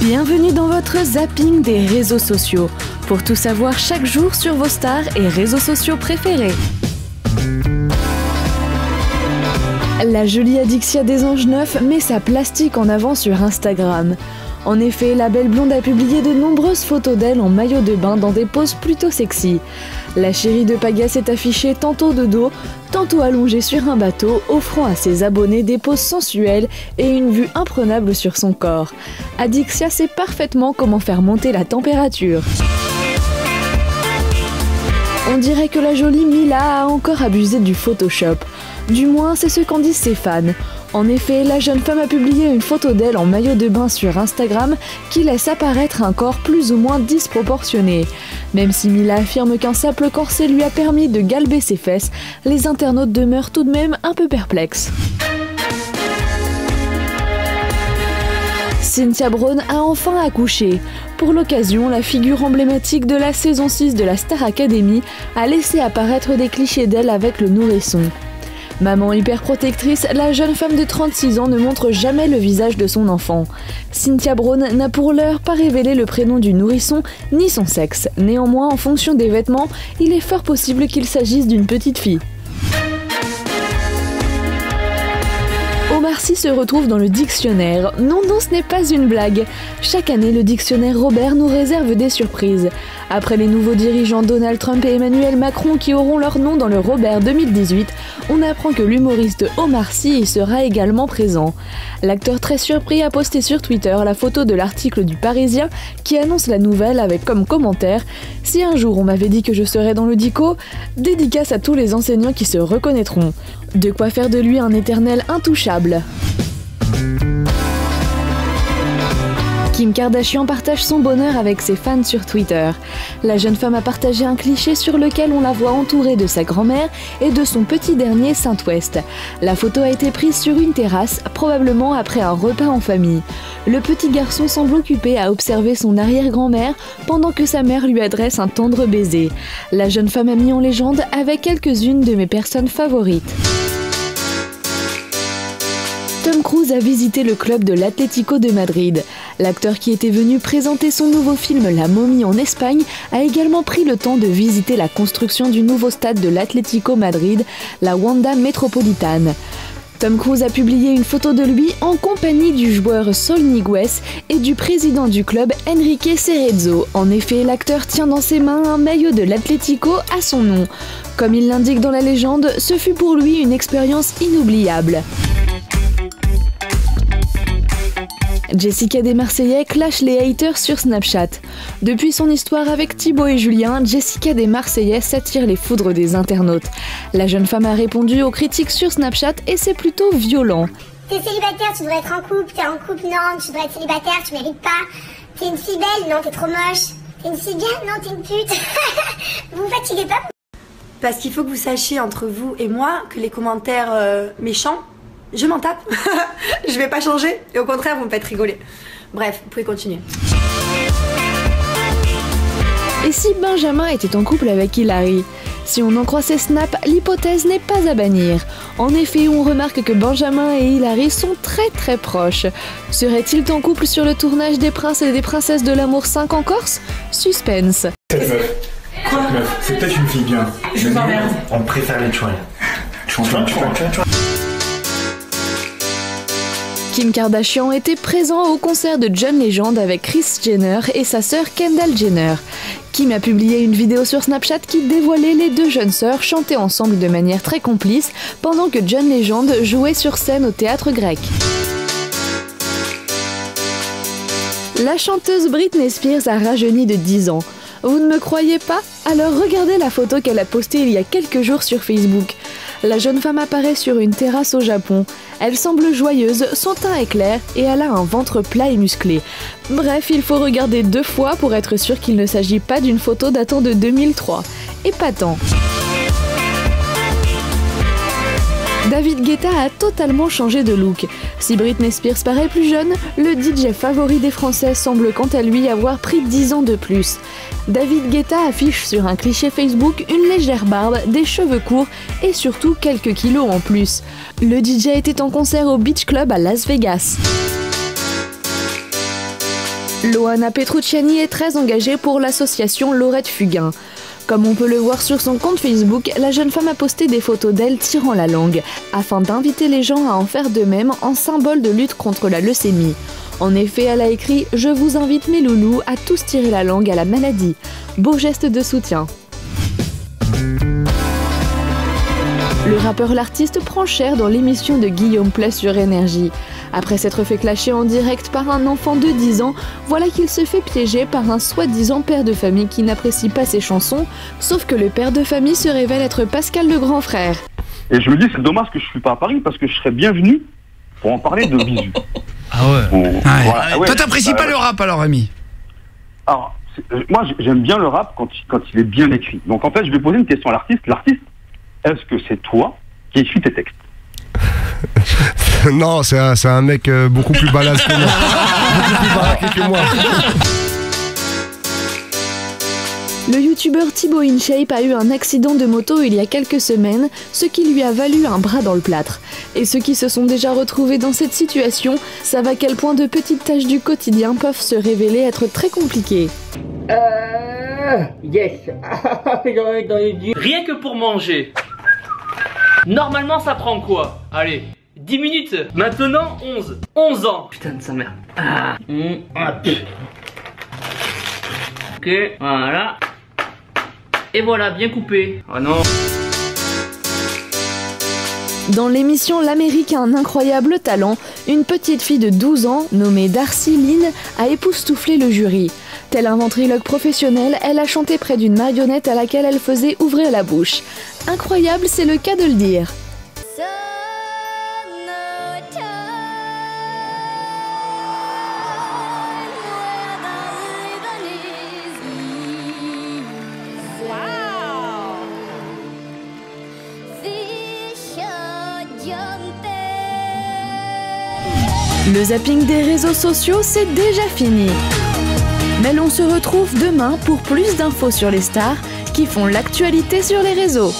Bienvenue dans votre zapping des réseaux sociaux, pour tout savoir chaque jour sur vos stars et réseaux sociaux préférés. La jolie Adixia des Anges Neufs met sa plastique en avant sur Instagram. En effet, la belle blonde a publié de nombreuses photos d'elle en maillot de bain dans des poses plutôt sexy. La chérie de Paga s'est affichée tantôt de dos, tantôt allongée sur un bateau, offrant à ses abonnés des poses sensuelles et une vue imprenable sur son corps. Adixia sait parfaitement comment faire monter la température. On dirait que la jolie Mila a encore abusé du Photoshop. Du moins, c'est ce qu'en disent ses fans. En effet, la jeune femme a publié une photo d'elle en maillot de bain sur Instagram qui laisse apparaître un corps plus ou moins disproportionné. Même si Mila affirme qu'un simple corset lui a permis de galber ses fesses, les internautes demeurent tout de même un peu perplexes. Cynthia Braun a enfin accouché. Pour l'occasion, la figure emblématique de la saison 6 de la Star Academy a laissé apparaître des clichés d'elle avec le nourrisson. Maman hyper protectrice, la jeune femme de 36 ans ne montre jamais le visage de son enfant. Cynthia Braun n'a pour l'heure pas révélé le prénom du nourrisson ni son sexe. Néanmoins, en fonction des vêtements, il est fort possible qu'il s'agisse d'une petite fille. Omar Sy se retrouve dans le dictionnaire. Non, ce n'est pas une blague. Chaque année, le dictionnaire Robert nous réserve des surprises. Après les nouveaux dirigeants Donald Trump et Emmanuel Macron qui auront leur nom dans le Robert 2018, on apprend que l'humoriste Omar Sy y sera également présent. L'acteur très surpris a posté sur Twitter la photo de l'article du Parisien qui annonce la nouvelle avec comme commentaire « Si un jour on m'avait dit que je serais dans le dico, dédicace à tous les enseignants qui se reconnaîtront ». De quoi faire de lui un éternel intouchable. Kim Kardashian partage son bonheur avec ses fans sur Twitter. La jeune femme a partagé un cliché sur lequel on la voit entourée de sa grand-mère et de son petit dernier Saint-Ouest. La photo a été prise sur une terrasse, probablement après un repas en famille. Le petit garçon semble occupé à observer son arrière-grand-mère pendant que sa mère lui adresse un tendre baiser. La jeune femme a mis en légende avec quelques-unes de mes personnes favorites. Tom Cruise a visité le club de l'Atlético de Madrid. L'acteur qui était venu présenter son nouveau film La Momie en Espagne a également pris le temps de visiter la construction du nouveau stade de l'Atlético Madrid, la Wanda Metropolitane. Tom Cruise a publié une photo de lui en compagnie du joueur Saul Niguez et du président du club Enrique Cerezo. En effet, l'acteur tient dans ses mains un maillot de l'Atlético à son nom. Comme il l'indique dans la légende, ce fut pour lui une expérience inoubliable. Jessica des Marseillais clash les haters sur Snapchat. Depuis son histoire avec Thibaut et Julien, Jessica des Marseillais s'attire les foudres des internautes. La jeune femme a répondu aux critiques sur Snapchat et c'est plutôt violent. T'es célibataire, tu devrais être en couple, t'es en couple, non, tu devrais être célibataire, tu mérites pas. T'es une fille belle, non, t'es trop moche. T'es une fille bien, non, t'es une pute. Vous vous fatiguez pas? Parce qu'il faut que vous sachiez entre vous et moi que les commentaires méchants, je m'en tape. Je vais pas changer et au contraire vous me faites rigoler. Bref, vous pouvez continuer. Et si Benjamin était en couple avec Hilary? Si on en croit ses snaps, l'hypothèse n'est pas à bannir. En effet, on remarque que Benjamin et Hilary sont très proches. Seraient-ils en couple sur le tournage des Princes et des Princesses de l'amour 5 en Corse? Suspense. Cette meuf. Quoi? Cette meuf, c'est peut-être une fille bien. Je t'emmerde. On préfère les chouins. Kim Kardashian était présent au concert de John Legend avec Kris Jenner et sa sœur Kendall Jenner. Kim a publié une vidéo sur Snapchat qui dévoilait les deux jeunes sœurs chanter ensemble de manière très complice pendant que John Legend jouait sur scène au théâtre grec. La chanteuse Britney Spears a rajeuni de 10 ans. Vous ne me croyez pas? Alors regardez la photo qu'elle a postée il y a quelques jours sur Facebook. La jeune femme apparaît sur une terrasse au Japon. Elle semble joyeuse, son teint est clair et elle a un ventre plat et musclé. Bref, il faut regarder 2 fois pour être sûr qu'il ne s'agit pas d'une photo datant de 2003. Épatant. David Guetta a totalement changé de look. Si Britney Spears paraît plus jeune, le DJ favori des Français semble quant à lui avoir pris 10 ans de plus. David Guetta affiche sur un cliché Facebook une légère barbe, des cheveux courts et surtout quelques kilos en plus. Le DJ était en concert au Beach Club à Las Vegas. Loana Petrucciani est très engagée pour l'association Laurette Fugain. Comme on peut le voir sur son compte Facebook, la jeune femme a posté des photos d'elle tirant la langue, afin d'inviter les gens à en faire de même en symbole de lutte contre la leucémie. En effet, elle a écrit « Je vous invite mes loulous à tous tirer la langue à la maladie ». Beau geste de soutien. Le rappeur L'Artiste prend cher dans l'émission de Guillaume Play sur Énergie. Après s'être fait clasher en direct par un enfant de 10 ans, voilà qu'il se fait piéger par un soi-disant père de famille qui n'apprécie pas ses chansons, sauf que le père de famille se révèle être Pascal le grand frère. Et je me dis, c'est dommage que je suis pas à Paris parce que je serais bienvenu pour en parler de Bisous. Ah ouais. Voilà, ouais. Toi, t'apprécies pas le rap alors, Rémi? Alors, moi, j'aime bien le rap quand il est bien écrit. Donc en fait, je vais poser une question à l'artiste. L'artiste, est-ce que c'est toi qui écris tes textes? Non, c'est un mec beaucoup plus balèze que moi. Beaucoup plus baraqué que moi. Le youtubeur Thibaut InShape a eu un accident de moto il y a quelques semaines, ce qui lui a valu un bras dans le plâtre. Et ceux qui se sont déjà retrouvés dans cette situation savent à quel point de petites tâches du quotidien peuvent se révéler être très compliquées. Yes. Dans les yeux. Rien que pour manger. Normalement ça prend quoi? Allez, 10 minutes. Maintenant 11. 11 ans. Putain de sa mère. Ok, voilà. Et voilà, bien coupé. Oh non. Dans l'émission L'Amérique a un incroyable talent, une petite fille de 12 ans, nommée Darcy Lynn, a époustouflé le jury. Telle un ventriloque professionnel, elle a chanté près d'une marionnette à laquelle elle faisait ouvrir la bouche. Incroyable, c'est le cas de le dire. Le zapping des réseaux sociaux, c'est déjà fini. Mais l'on se retrouve demain pour plus d'infos sur les stars qui font l'actualité sur les réseaux.